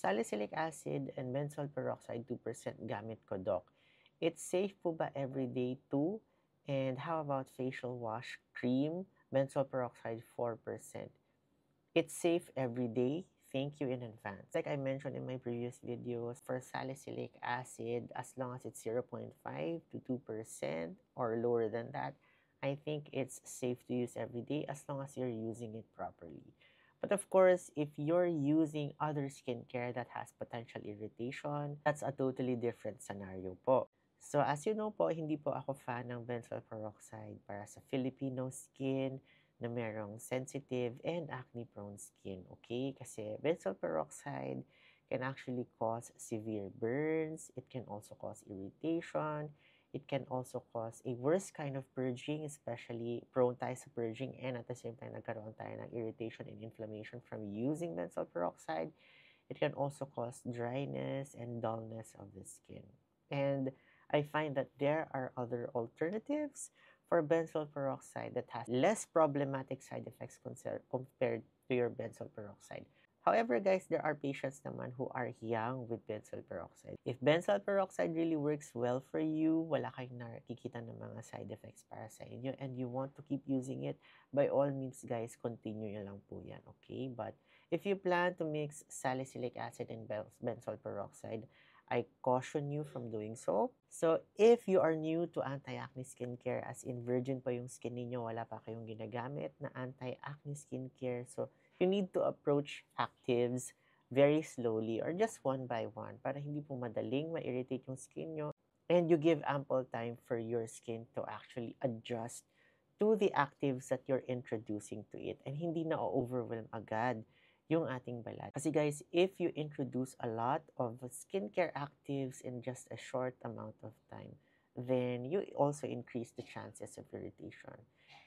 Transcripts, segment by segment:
salicylic acid and benzoyl peroxide 2% gamit ko, Doc. It's safe po ba everyday too? And how about facial wash cream, benzoyl peroxide 4%? It's safe every day. Thank you in advance. Like I mentioned in my previous videos, for salicylic acid, as long as it's 0.5 to 2% or lower than that, I think it's safe to use every day as long as you're using it properly. But of course, if you're using other skincare that has potential irritation, that's a totally different scenario po. So as you know po, hindi po ako fan ng benzoyl peroxide para sa Filipino skin na merong sensitive and acne-prone skin, okay? Kasi benzoyl peroxide can actually cause severe burns. It can also cause irritation. It can also cause a worse kind of purging, especially prone tayo sa purging, and at the same time, nagkaroon tayo ng irritation and inflammation from using benzoyl peroxide. It can also cause dryness and dullness of the skin. And I find that there are other alternatives for benzoyl peroxide that has less problematic side effects compared to your benzoyl peroxide. However, guys, there are patients naman who are young with benzoyl peroxide. If benzoyl peroxide really works well for you, wala kayong nakikita ng mga side effects para sa inyo, and you want to keep using it, by all means, guys, continue nyo lang po yan, okay? But if you plan to mix salicylic acid and benzoyl peroxide, I caution you from doing so. So, if you are new to anti-acne skincare, as in virgin pa yung skin ninyo, wala pa kayong ginagamit na anti-acne skincare, so you need to approach actives very slowly or just one by one para hindi po madaling ma-irritate yung skin nyo, and you give ample time for your skin to actually adjust to the actives that you're introducing to it, and hindi na overwhelm agad yung ating balat. Kasi guys, if you introduce a lot of skincare actives in just a short amount of time, then you also increase the chances of irritation.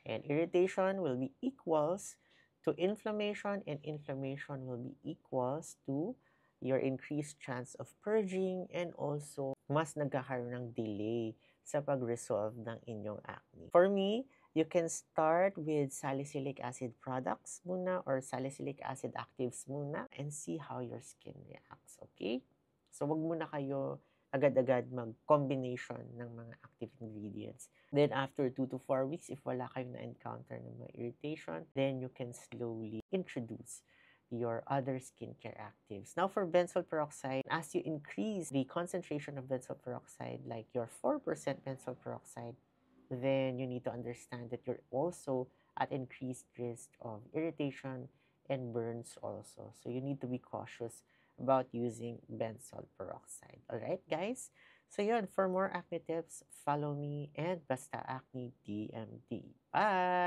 And irritation will be equals to inflammation, and inflammation will be equals to your increased chance of purging, and also mas nagkakaroon ng delay sa pag-resolve ng inyong acne. For me, you can start with salicylic acid products muna or salicylic acid actives muna and see how your skin reacts, okay? So, wag muna kayo agad-agad mag-combination ng mga active ingredients. Then, after 2 to 4 weeks, if wala kayong na-encounter ng mga irritation, then you can slowly introduce your other skincare actives. Now, for benzoyl peroxide, as you increase the concentration of benzoyl peroxide, like your 4% benzoyl peroxide, then you need to understand that you're also at increased risk of irritation and burns also. So you need to be cautious about using benzoyl peroxide. Alright, guys? So yun, for more acne tips, follow me and Basta Acne DMD. Bye!